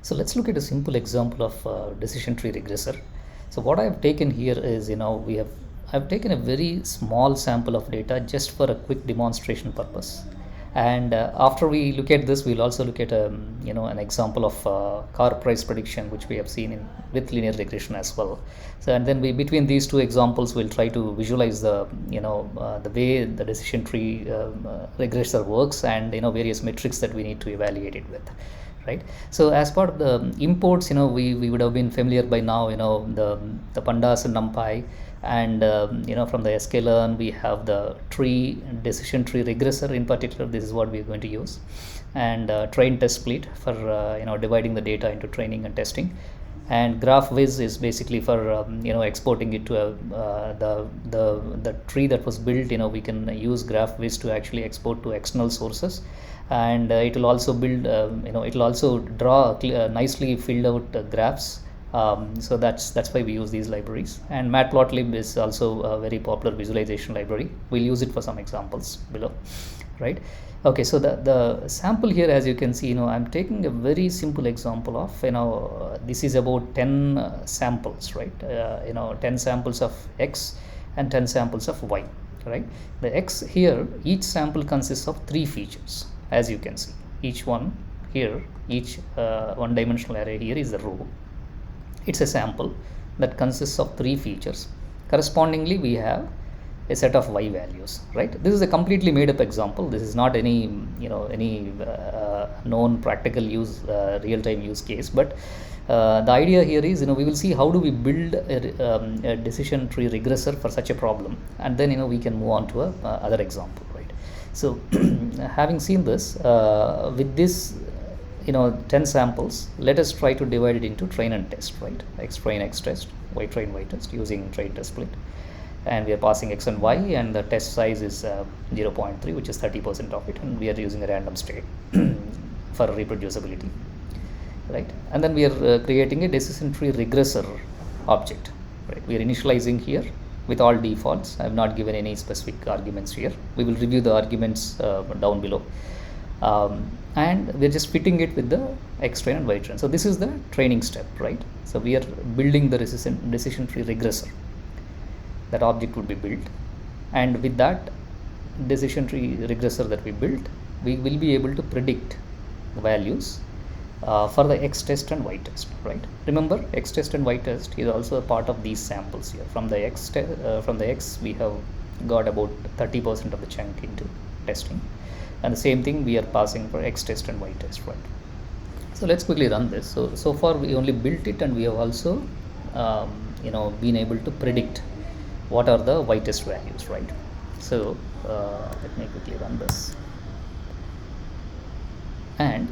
So let's look at a simple example of decision tree regressor. So what I've taken here is, I've taken a very small sample of data just for a quick demonstration purpose. And after we look at this, we'll also look at an example of car price prediction, which we have seen with linear regression as well. So and then between these two examples, we'll try to visualize the way the decision tree regressor works, and various metrics that we need to evaluate it with. Right. So as part of the imports, we would have been familiar by now, the pandas and numpy, and from the sklearn we have the decision tree regressor. In particular, this is what we are going to use, and train test split for dividing the data into training and testing, and GraphViz is basically for exporting it to the tree that was built. We can use GraphViz to actually export to external sources, and it will also build it will also draw nicely filled out graphs. So that's why we use these libraries. And Matplotlib is also a very popular visualization library. We'll use it for some examples below, right? Okay, so the sample here, as you can see, I'm taking a very simple example of this is about 10 samples, right? 10 samples of X and 10 samples of Y, right? The X here, each sample consists of 3 features, as you can see. Each one here, each one-dimensional array here is a row. It's a sample that consists of 3 features. Correspondingly, we have a set of Y values, right? This is a completely made up example. This is not any known practical use real-time use case, but the idea here is we will see how do we build a decision tree regressor for such a problem, and then we can move on to a other example, right? So having seen this, with this 10 samples, let us try to divide it into train and test, right? X train, X test, Y train, Y test, using train test split. And we are passing X and Y, and the test size is 0.3, which is 30% of it, and we are using a random state for reproducibility, right? And then we are creating a decision tree regressor object, right? We are initializing here with all defaults. I have not given any specific arguments here. We will review the arguments down below. And we're just fitting it with the X train and Y train. So this is the training step, right? So we are building the decision tree regressor. That object would be built, and with that decision tree regressor that we built, we will be able to predict values for the X test and Y test, right? Remember, X test and Y test is also a part of these samples here. From the X, we have got about 30% of the chunk into testing, and the same thing we are passing for X test and Y test, right? So let's quickly run this. So far we only built it, and we have also been able to predict what are the Y test values, right? So let me quickly run this. And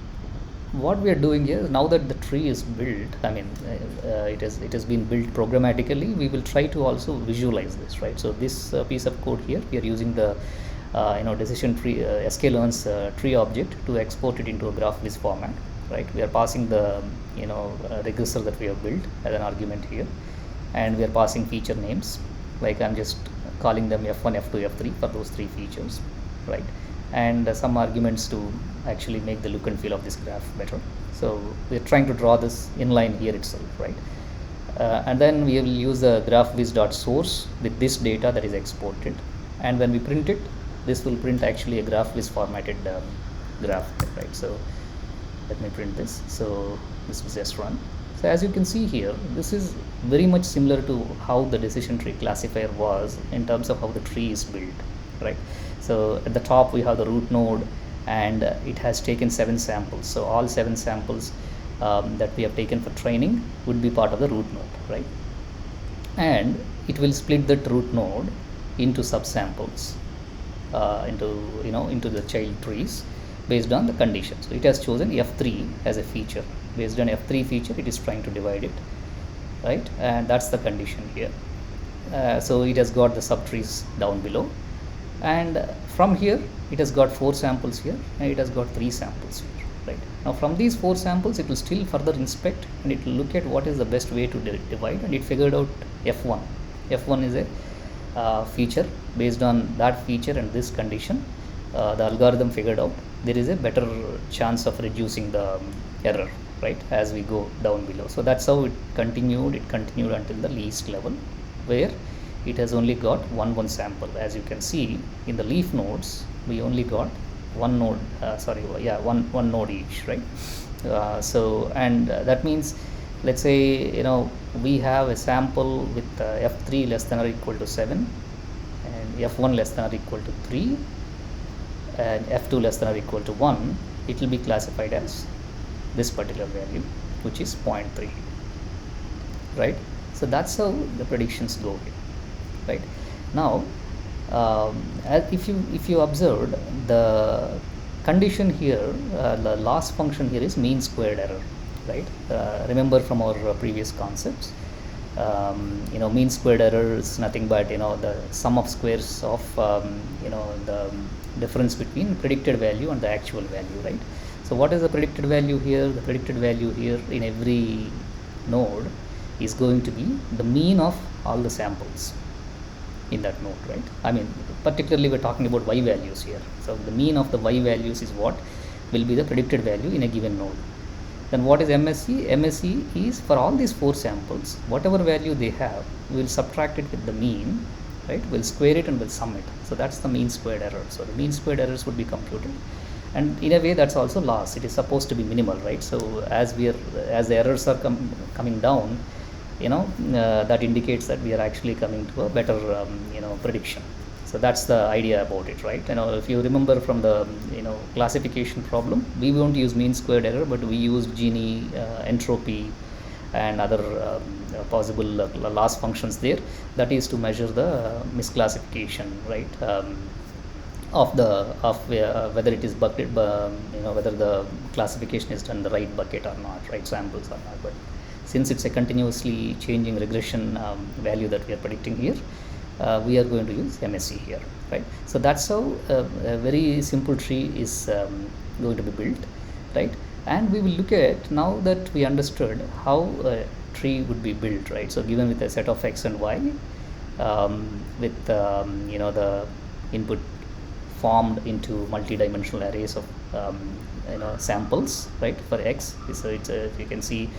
what we are doing here, now that the tree is built, it has been built programmatically, we will try to also visualize this, right? So this piece of code here, we are using the decision tree sklearn's tree object to export it into a GraphViz format, right? We are passing the regressor that we have built as an argument here, and we are passing feature names, like I'm just calling them F1, F2, F3 for those 3 features, right? And some arguments to actually make the look and feel of this graph better. So we're trying to draw this inline here itself, right? And then we will use the GraphViz.source with this data that is exported, and when we print it, this will print actually a GraphViz formatted graph, right? So let me print this. So this is just run. So as you can see here, this is very much similar to how the decision tree classifier was in terms of how the tree is built, right? So at the top we have the root node, and it has taken 7 samples. So all 7 samples that we have taken for training would be part of the root node, right? And it will split that root node into subsamples into the child trees based on the condition. So it has chosen F3 as a feature. Based on F3 feature, it is trying to divide it, right? And that's the condition here. So it has got the subtrees down below, and from here it has got 4 samples here, and it has got 3 samples here, right? Now from these 4 samples, it will still further inspect, and it will look at what is the best way to divide, and it figured out F1. F1 is a feature. Based on that feature and this condition, the algorithm figured out there is a better chance of reducing the error, right, as we go down below. So that's how it continued until the least level, where it has only got one sample. As you can see in the leaf nodes, we only got one node, one node each, right? That means, let's say, we have a sample with f3 less than or equal to 7 and f1 less than or equal to 3 and f2 less than or equal to 1. It will be classified as this particular value, which is 0.3, right? So that's how the predictions go here, right? Now if you observed the condition here, the loss function here is mean squared error, right? Remember from our previous concepts, mean squared error is nothing but the sum of squares of the difference between predicted value and the actual value, right? So what is the predicted value here? The predicted value here in every node is going to be the mean of all the samples in that node, right? I mean, particularly we're talking about y values here. So the mean of the y values is what will be the predicted value in a given node. Then what is MSE? MSE is for all these 4 samples, whatever value they have, we'll subtract it with the mean, right? We'll square it and we'll sum it. So that's the mean squared error. So the mean squared errors would be computed, and in a way that's also loss. It is supposed to be minimal, right? So as the errors are coming down, that indicates that we are actually coming to a better prediction. So that's the idea about it, right? If you remember from the classification problem, we won't use mean squared error, but we used Gini, entropy, and other possible loss functions there. That is to measure the misclassification, right? Of whether it is bucket, whether the classification is done in the right bucket or not, right samples or not. But since it's a continuously changing regression value that we are predicting here, we are going to use MSE here, right? So that's how a very simple tree is going to be built, right? And we will look at, now that we understood how a tree would be built, right? So given with a set of x and y, with the input formed into multi-dimensional arrays of samples, right? For x, so it's if you can see,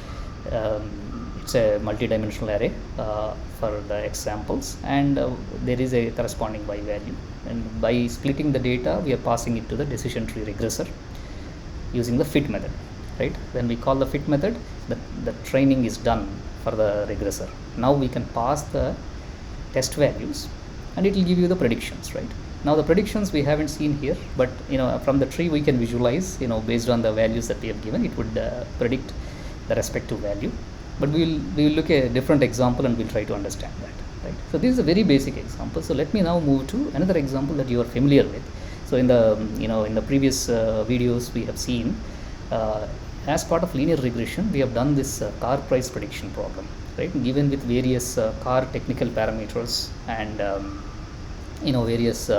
it's a multi-dimensional array for the x samples, and there is a corresponding y value, and by splitting the data we are passing it to the decision tree regressor using the fit method, right? When we call the fit method, the training is done for the regressor. Now we can pass the test values and it will give you the predictions, right? Now the predictions we haven't seen here, but from the tree we can visualize, based on the values that we have given, it would predict the respective value. But we will look at a different example and we'll try to understand that, right? So this is a very basic example. So let me now move to another example that you are familiar with. So in the previous videos we have seen, as part of linear regression, we have done this car price prediction problem, right? Given with various car technical parameters and various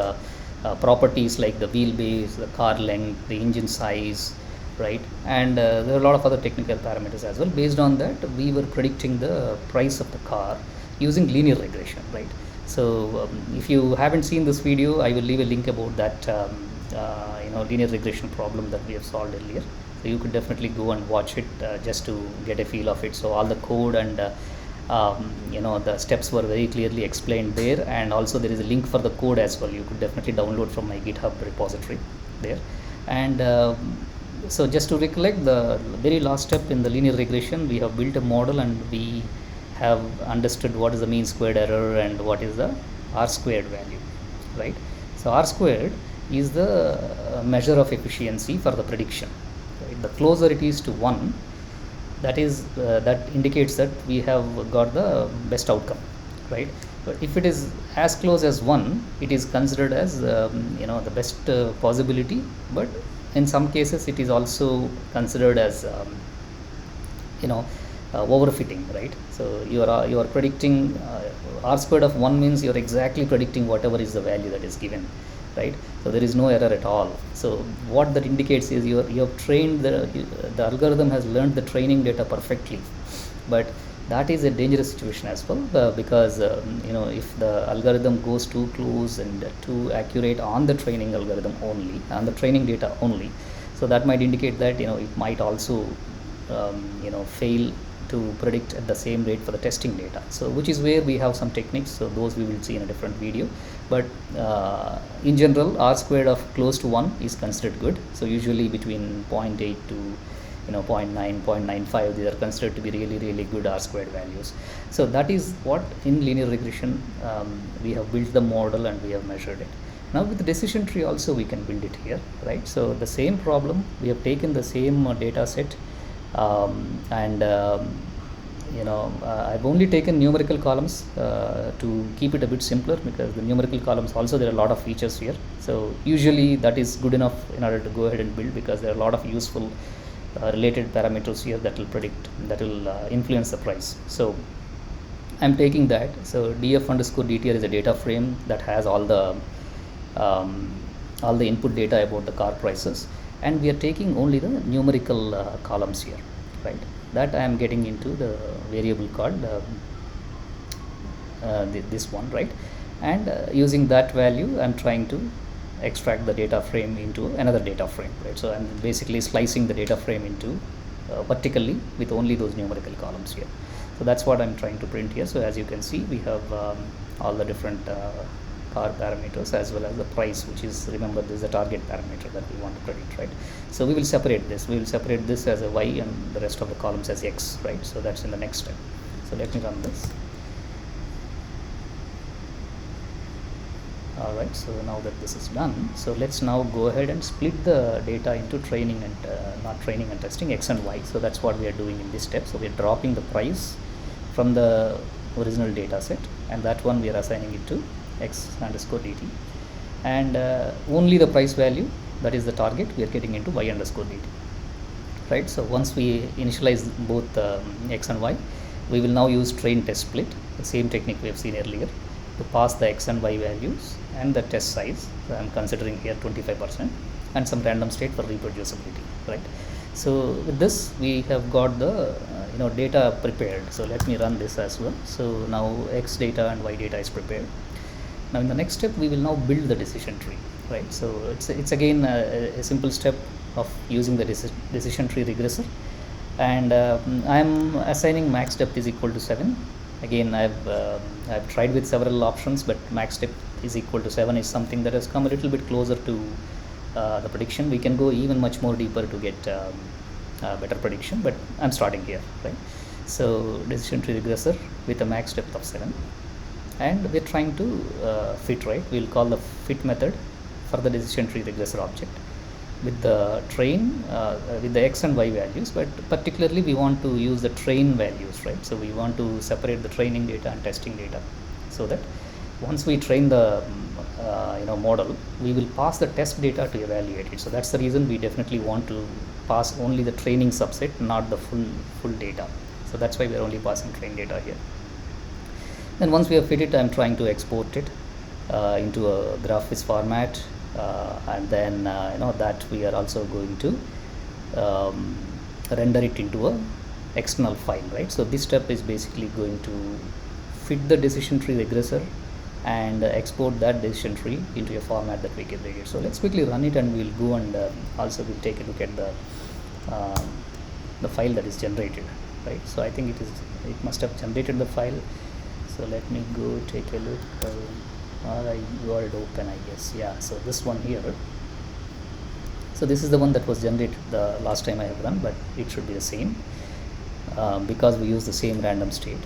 properties like the wheelbase, the car length, the engine size, right? And there are a lot of other technical parameters as well. Based on that, we were predicting the price of the car using linear regression, right? So if you haven't seen this video, I will leave a link about that linear regression problem that we have solved earlier. So you could definitely go and watch it just to get a feel of it. So all the code and the steps were very clearly explained there, and also there is a link for the code as well. You could definitely download from my GitHub repository there. And so just to recollect, the very last step in the linear regression, we have built a model and we have understood what is the mean squared error and what is the R squared value, right? So R squared is the measure of efficiency for the prediction, right? The closer it is to 1, that indicates that we have got the best outcome, right? But if it is as close as 1, it is considered as the best possibility, but in some cases it is also considered as overfitting, right? So you are predicting R squared of 1 means you're exactly predicting whatever is the value that is given, right? So there is no error at all. So what that indicates is you have trained the algorithm has learned the training data perfectly, but that is a dangerous situation as well, because if the algorithm goes too close and too accurate on the training algorithm only, on the training data only, so that might indicate that it might also fail to predict at the same rate for the testing data. So which is where we have some techniques, so those we will see in a different video. But in general, r squared of close to 1 is considered good. So usually between 0.8 to 0.9, 0.95, these are considered to be really good r squared values. So that is what in linear regression we have built the model and we have measured it. Now with the decision tree also we can build it here, right? So the same problem, we have taken the same data set, I've only taken numerical columns to keep it a bit simpler, because the numerical columns also, there are a lot of features here. So usually that is good enough in order to go ahead and build, because there are a lot of useful related parameters here that will predict, that will influence the price. So I'm taking that. So df underscore dtr is a data frame that has all the input data about the car prices, and we are taking only the numerical columns here, right? That I am getting into the variable called this one, right? And using that value, I'm trying to extract the data frame into another data frame, right? So I'm basically slicing the data frame into vertically with only those numerical columns here. So that's what I'm trying to print here. So as you can see, we have all the different car parameters as well as the price, which is, remember, this is the target parameter that we want to predict, right? So we will separate this. We will separate this as a y and the rest of the columns as x, right? So that's in the next step. So let me run this. All right, so now that this is done, so let's now go ahead and split the data into training and not training and testing, x and y. So that's what we are doing in this step. So we are dropping the price from the original data set, and that one we are assigning it to x underscore dt, and only the price value, that is the target, we are getting into y underscore dt, right? So once we initialize both x and y, we will now use train test split, the same technique we have seen earlier, to pass the x and y values and the test size. So I'm considering here 25% and some random state for reproducibility, right? So with this we have got the data prepared. So let me run this as well. So now x data and y data is prepared. Now in the next step we will now build the decision tree, right? So it's again a simple step of using the decision tree regressor, and I'm assigning max depth is equal to 7. Again, I've tried with several options, but max depth is equal to 7 is something that has come a little bit closer to the prediction. We can go even much more deeper to get better prediction, but I'm starting here, right? So decision tree regressor with a max depth of 7, and we're trying to fit, right? We'll call the fit method for the decision tree regressor object with the train with the x and y values, but particularly we want to use the train values, right? So we want to separate the training data and testing data, so that once we train the model, we will pass the test data to evaluate it. So that's the reason we definitely want to pass only the training subset, not the full data. So that's why we're only passing train data here. Then once we have fit it, I'm trying to export it into a GraphViz format, and then that we are also going to render it into a external file, right? So this step is basically going to fit the decision tree regressor and export that decision tree into a format that we can read it. So let's quickly run it, and we'll go and also we'll take a look at the file that is generated, right? So I think it must have generated the file. So let me go take a look. I got it open, I guess. Yeah, so this one here. So this is the one that was generated the last time I have run, but it should be the same because we use the same random state.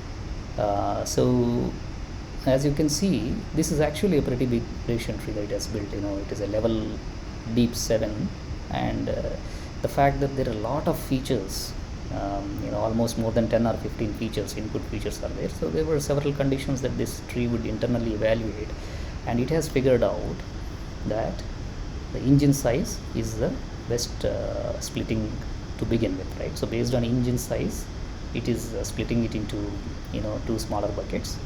So as you can see, this is actually a pretty big decision tree that it has built. It is a level deep 7, and the fact that there are a lot of features, almost more than 10 or 15 features, input features are there. So there were several conditions that this tree would internally evaluate, and it has figured out that the engine size is the best splitting to begin with, right? So based on engine size, it is splitting it into two smaller buckets,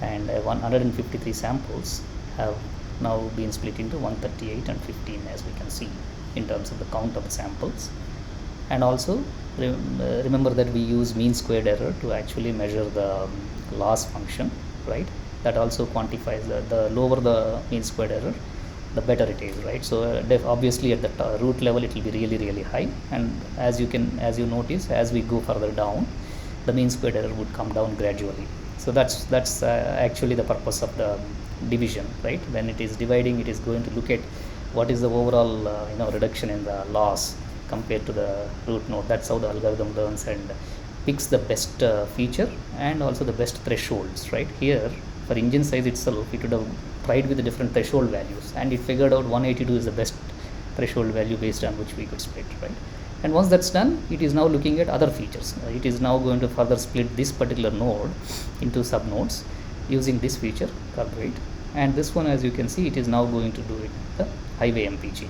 and 153 samples have now been split into 138 and 15, as we can see in terms of the count of the samples. And also remember that we use mean squared error to actually measure the loss function, right? That also quantifies the lower the mean squared error, the better it is, right? So obviously at the root level it will be really really high, and as you notice, as we go further down, the mean squared error would come down gradually. So that's actually the purpose of the division, right? When it is dividing, it is going to look at what is the overall reduction in the loss compared to the root node. That's how the algorithm learns and picks the best feature and also the best thresholds, right? Here for engine size itself, it would have tried with the different threshold values, and it figured out 182 is the best threshold value based on which we could split, right? And once that's done, it is now looking at other features. It is now going to further split this particular node into sub nodes using this feature curve weight, and this one, as you can see, it is now going to do it the highway MPG.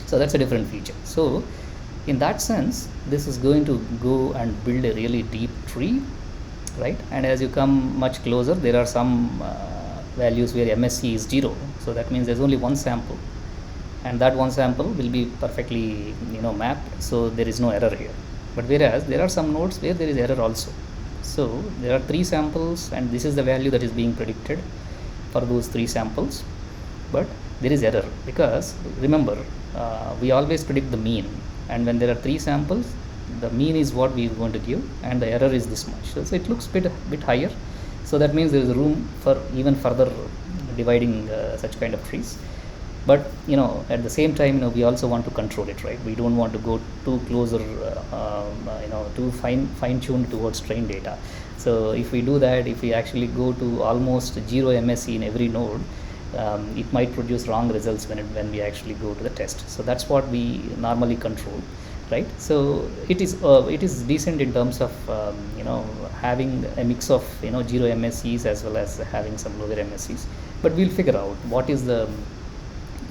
So that's a different feature. So in that sense, this is going to go and build a really deep tree, right? And as you come much closer, there are some values where MSE is 0. So that means there's only one sample, and that one sample will be perfectly mapped, so there is no error here. But whereas there are some nodes where there is error also. So there are 3 samples, and this is the value that is being predicted for those 3 samples, but there is error because remember, we always predict the mean, and when there are 3 samples, the mean is what we are going to give, and the error is this much. So it looks bit higher. So that means there is room for even further dividing such kind of trees. But at the same time, we also want to control it, right? We don't want to go too closer, too fine-tuned towards train data. So if we do that, if we actually go to almost 0 MSE in every node, it might produce wrong results when we actually go to the test. So that's what we normally control, right? So it is decent in terms of having a mix of 0 MSEs as well as having some lower MSEs. But we'll figure out what is the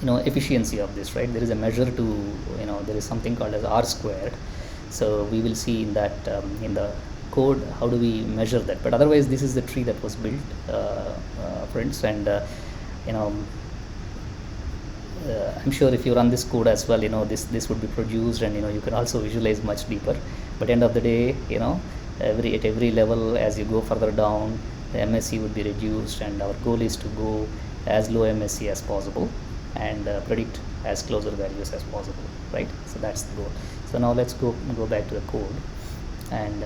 efficiency of this, right? There is a measure to there is something called as R squared. So we will see in that in the code how do we measure that. But otherwise, this is the tree that was built, friends, and I'm sure if you run this code as well, this would be produced, and you can also visualize much deeper. But end of the day, at every level, as you go further down, the MSE would be reduced, and our goal is to go as low MSE as possible and predict as closer values as possible, right? So that's the goal. So now let's go back to the code, and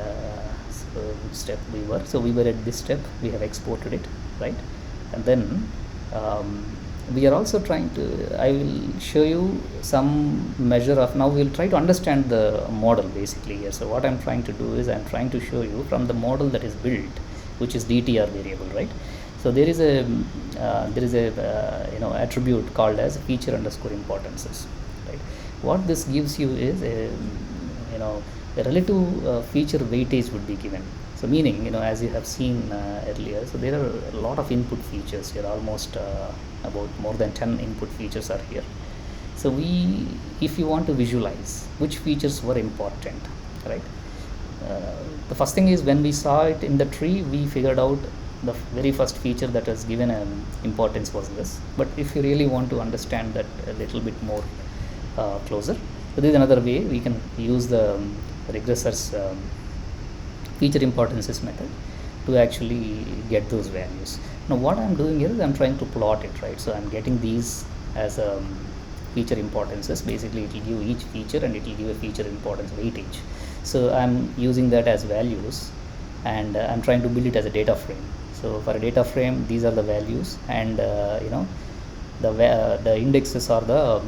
so which step we were. So we were at this step. We have exported it, right? And then we are also trying to, I will show you some measure of, now we will try to understand the model basically here. So what I'm trying to do is I'm trying to show you from the model that is built, which is DTR variable, right? So there is a attribute called as feature underscore importances, right? What this gives you is a relative feature weightage would be given. So meaning, as you have seen earlier, so there are a lot of input features here, almost about more than 10 input features are here. So if you want to visualize which features were important, right? The first thing is, when we saw it in the tree, we figured out the very first feature that was given importance was this. But if you really want to understand that a little bit more closer, so there is another way we can use the regressor's feature importances method to actually get those values. Now what I'm doing here is I'm trying to plot it, right? So I'm getting these as feature importances. Basically it will give each feature and it will give a feature importance weightage. So I'm using that as values, and I'm trying to build it as a data frame. So for a data frame, these are the values, and the indexes are the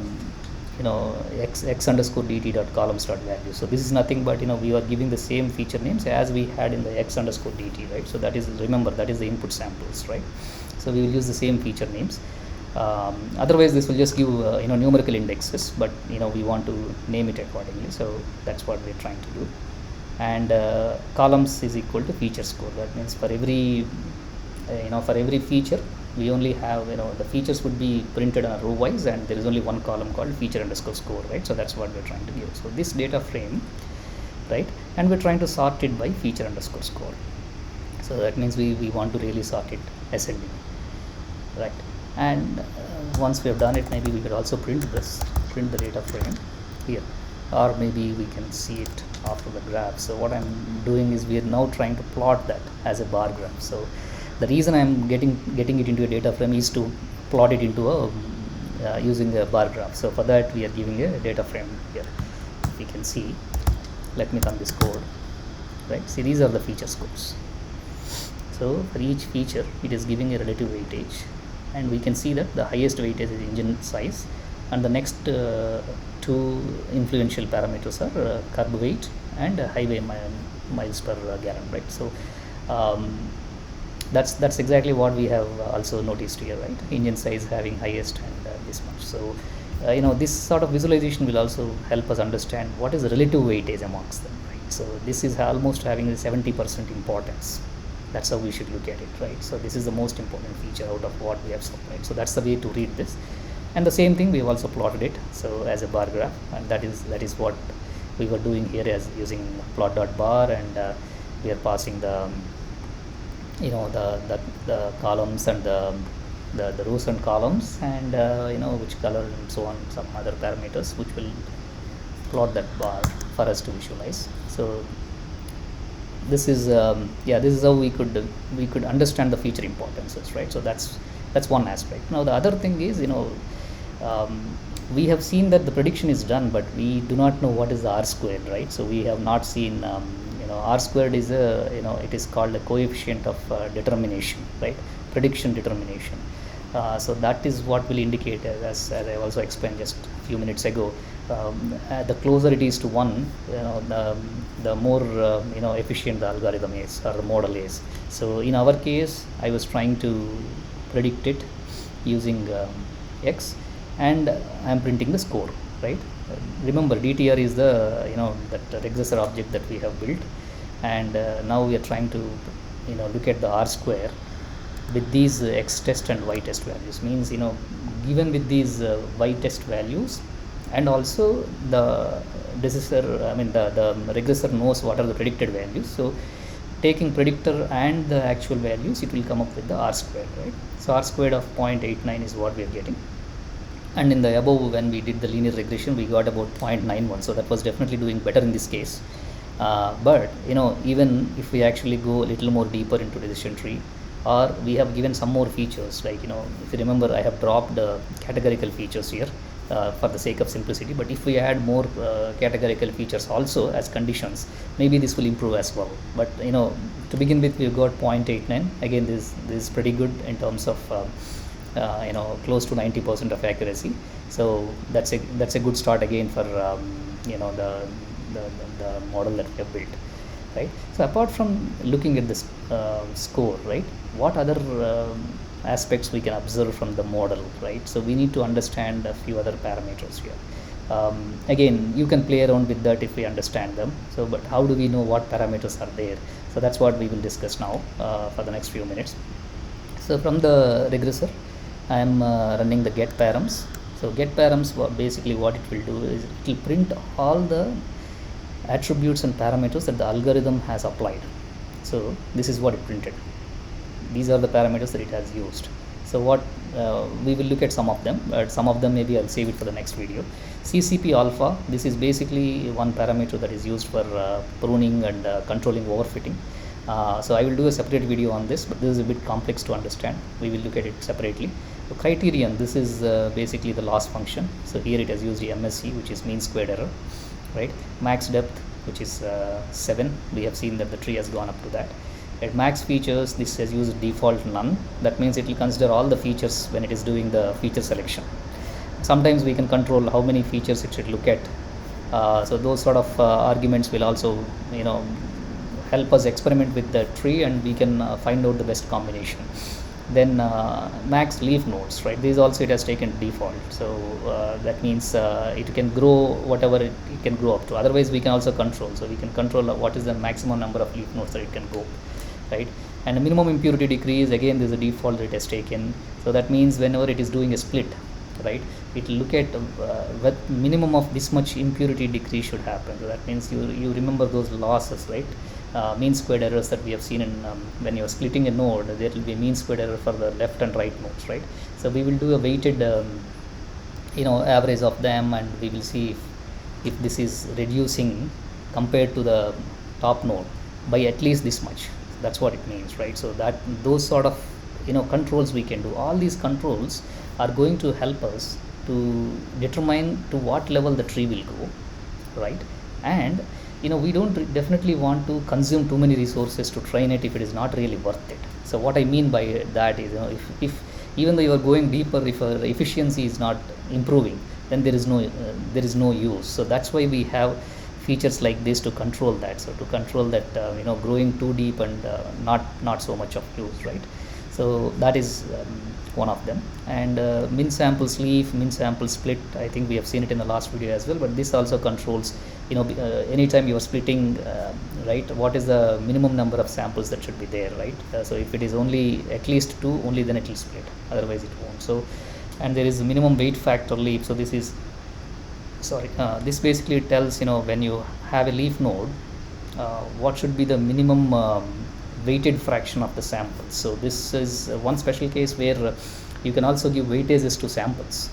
x underscore dt dot columns dot value. So this is nothing but we are giving the same feature names as we had in the x underscore dt, right? So that is, remember, that is the input samples, right? So we will use the same feature names. Otherwise this will just give numerical indexes, but we want to name it accordingly. So that's what we're trying to do. And columns is equal to feature score. That means for every for every feature we only have the features would be printed on a row wise, and there is only one column called feature underscore score, right? So that's what we're trying to give. So this data frame, right, and we're trying to sort it by feature underscore score. So that means we want to really sort it ascending, right? And once we have done it, maybe we could also print the data frame here, or maybe we can see it after the graph. So what I'm doing is we are now trying to plot that as a bar graph. So the reason I'm getting it into a data frame is to plot it into a using a bar graph. So for that we are giving a data frame here. If you can see, let me run this code, right? See, these are the feature scores. So for each feature it is giving a relative weightage, and we can see that the highest weightage is engine size, and the next two influential parameters are curb weight and highway miles per gallon, right? So that's exactly what we have also noticed here, right? Engine size having highest and this much. So this sort of visualization will also help us understand what is the relative weightage amongst them, right? So this is almost having a 70% importance. That's how we should look at it, right? So this is the most important feature out of what we have supplied. So that's the way to read this. And the same thing we have also plotted it so as a bar graph, and that is what we were doing here as using plot.bar, and we are passing the the columns and the rows and columns, and which color and so on, some other parameters which will plot that bar for us to visualize. So this is this is how we could understand the feature importances, right? So that's one aspect. Now the other thing is, we have seen that the prediction is done, but we do not know what is the R squared, right? So we have not seen R squared is it is called a coefficient of determination, right? Prediction determination. So that is what will indicate, as I also explained just a few minutes ago, the closer it is to 1, the more efficient the algorithm is, or the model is. So in our case, I was trying to predict it using X, and I am printing the score, right? Remember, DTR is the that regressor object that we have built, and now we are trying to look at the R square with these X test and Y test values. Means given with these Y test values, and also the the regressor knows what are the predicted values. So taking predictor and the actual values, it will come up with the R squared, right? So R squared of 0.89 is what we are getting. And in the above, when we did the linear regression, we got about 0.91. So that was definitely doing better in this case. But even if we actually go a little more deeper into decision tree, or we have given some more features, like if you remember, I have dropped categorical features here for the sake of simplicity. But if we add more categorical features also as conditions, maybe this will improve as well. But to begin with, we've got 0.89. Again, this is pretty good in terms of close to 90% of accuracy. So that's a good start again for the model that we have built, right? So apart from looking at this score, right, what other aspects we can observe from the model, right? So we need to understand a few other parameters here. Again, you can play around with that if we understand them. So but how do we know what parameters are there? So that's what we will discuss now for the next few minutes. So from the regressor, I am running the get params. So get params, basically what it will do is it will print all the attributes and parameters that the algorithm has applied. So this is what it printed. These are the parameters that it has used. So what we will look at some of them, but some of them maybe I'll save it for the next video. CCP alpha, this is basically one parameter that is used for pruning and controlling overfitting. So I will do a separate video on this, but this is a bit complex to understand. We will look at it separately. So criterion, this is basically the loss function. So here it has used the MSE, which is mean squared error, right? Max depth, which is 7. We have seen that the tree has gone up to that. At max features, this has used default none. That means it will consider all the features when it is doing the feature selection. Sometimes we can control how many features it should look at. So those sort of arguments will also help us experiment with the tree, and we can find out the best combination. Then max leaf nodes, right? These also it has taken default. So that means it can grow whatever it can grow up to. Otherwise we can also control. So we can control what is the maximum number of leaf nodes that it can go, right? And the minimum impurity decrease, again there's a default that it has taken. So that means whenever it is doing a split, right, it will look at what minimum of this much impurity decrease should happen. So that means you remember those losses, right? Mean squared errors that we have seen in when you are splitting a node, there will be a mean squared error for the left and right nodes, right? So we will do a weighted average of them, and we will see if this is reducing compared to the top node by at least this much. That's what it means, right? So that those sort of controls we can do. All these controls are going to help us to determine to what level the tree will go, right? And we don't definitely want to consume too many resources to train it if it is not really worth it. So what I mean by that is, if even though you are going deeper, if efficiency is not improving, then there is no use. So that's why we have features like this to control that. So to control that, growing too deep and not so much of use, right? So that is one of them. And min sample sleeve, min sample split, I think we have seen it in the last video as well, but this also controls, anytime you are splitting, right, what is the minimum number of samples that should be there, right? So if it is only at least 2, only then it will split, otherwise it won't. So, and there is a minimum weight factor leaf. So this is this basically tells, when you have a leaf node, what should be the minimum weighted fraction of the samples. So this is one special case where you can also give weightages to samples,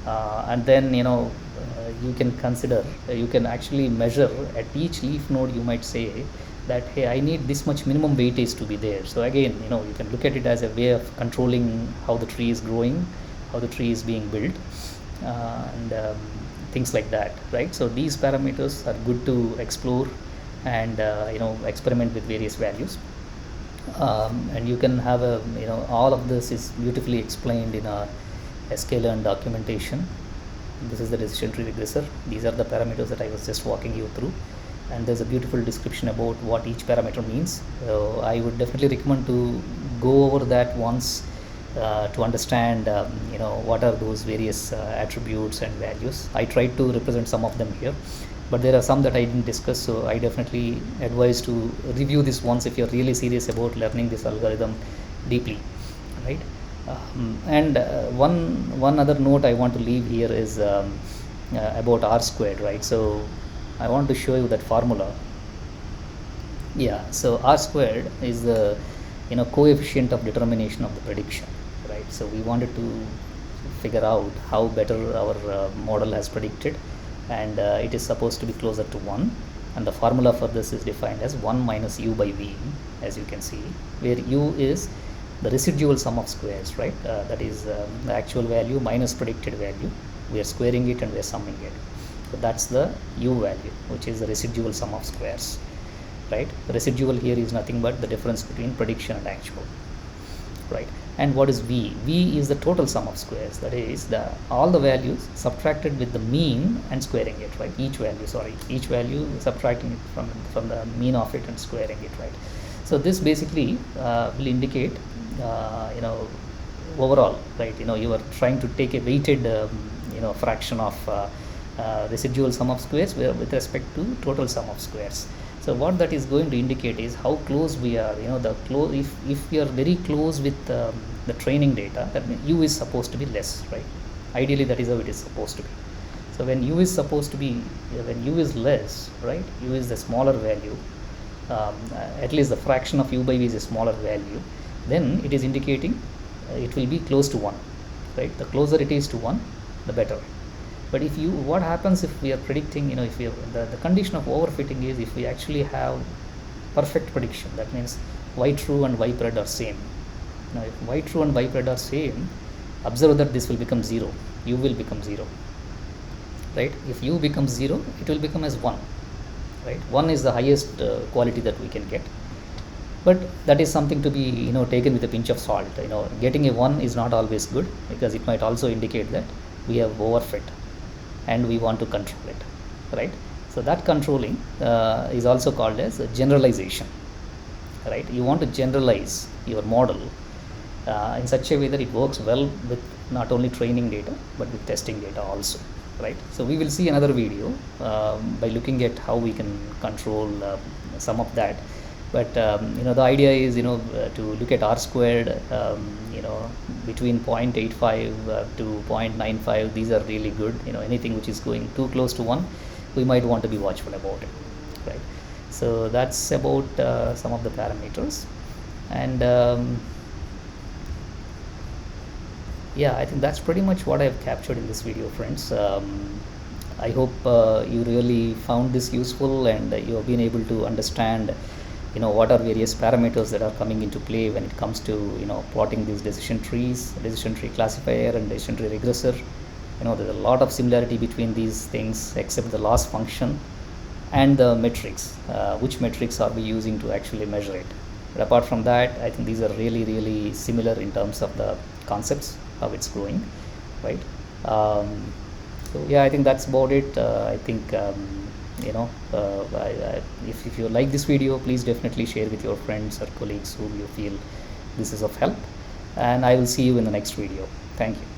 and then you can consider, you can actually measure at each leaf node. You might say that, hey, I need this much minimum weightage to be there. So again, you can look at it as a way of controlling how the tree is growing, how the tree is being built, and things like that, right? So these parameters are good to explore and experiment with various values, and you can have a all of this is beautifully explained in a sklearn documentation. This is the decision tree regressor. These are the parameters that I was just walking you through, and there's a beautiful description about what each parameter means. So I would definitely recommend to go over that once, to understand what are those various attributes and values. I tried to represent some of them here, but there are some that I didn't discuss, so I definitely advise to review this once if you're really serious about learning this algorithm deeply, right? And one other note I want to leave here is about R squared, right? So I want to show you that formula. Yeah, so R squared is the coefficient of determination of the prediction, right? So we wanted to figure out how better our model has predicted, and it is supposed to be closer to 1, and the formula for this is defined as 1 minus u by v, as you can see, where u is the residual sum of squares, right? That is the actual value minus predicted value. We are squaring it and we are summing it. So that's the u value, which is the residual sum of squares, right? The residual here is nothing but the difference between prediction and actual, right? And what is v? V is the total sum of squares, that is all the values subtracted with the mean and squaring it, right? Each value subtracting it from the mean of it and squaring it, right? So this basically will indicate overall, right? You are trying to take a weighted fraction of residual sum of squares with respect to total sum of squares. So what that is going to indicate is how close we are. If we are very close with the training data, that means u is supposed to be less, right? Ideally, that is how it is supposed to be. So when u is less, right? U is the smaller value. At least the fraction of u by v is a smaller value. Then it is indicating it will be close to 1, right? The closer it is to 1, the better. But what happens if we are predicting, if we have, the condition of overfitting is if we actually have perfect prediction, that means y true and y pred are same. Now if y true and y pred are same, observe that this will become 0, u will become 0, right? If u becomes 0, it will become as 1, right? 1 is the highest quality that we can get, but that is something to be taken with a pinch of salt. Getting a 1 is not always good, because it might also indicate that we have overfit and we want to control it, right? So that controlling is also called as generalization, right? You want to generalize your model in such a way that it works well with not only training data but with testing data also, right? So we will see another video by looking at how we can control some of that. But the idea is to look at R squared, between 0.85 to 0.95. These are really good. Anything which is going too close to 1, we might want to be watchful about it, right? So that's about some of the parameters. And yeah, I think that's pretty much what I've captured in this video, friends. I hope you really found this useful, and you have been able to understand what are various parameters that are coming into play when it comes to plotting these decision tree classifier and decision tree regressor, There's a lot of similarity between these things except the loss function and the metrics. Which metrics are we using to actually measure it? But apart from that, I think these are really, really similar in terms of the concepts, how it's growing, right? So yeah, I think that's about it. I think if you like this video, please definitely share with your friends or colleagues whom you feel this is of help, and I will see you in the next video. Thank you.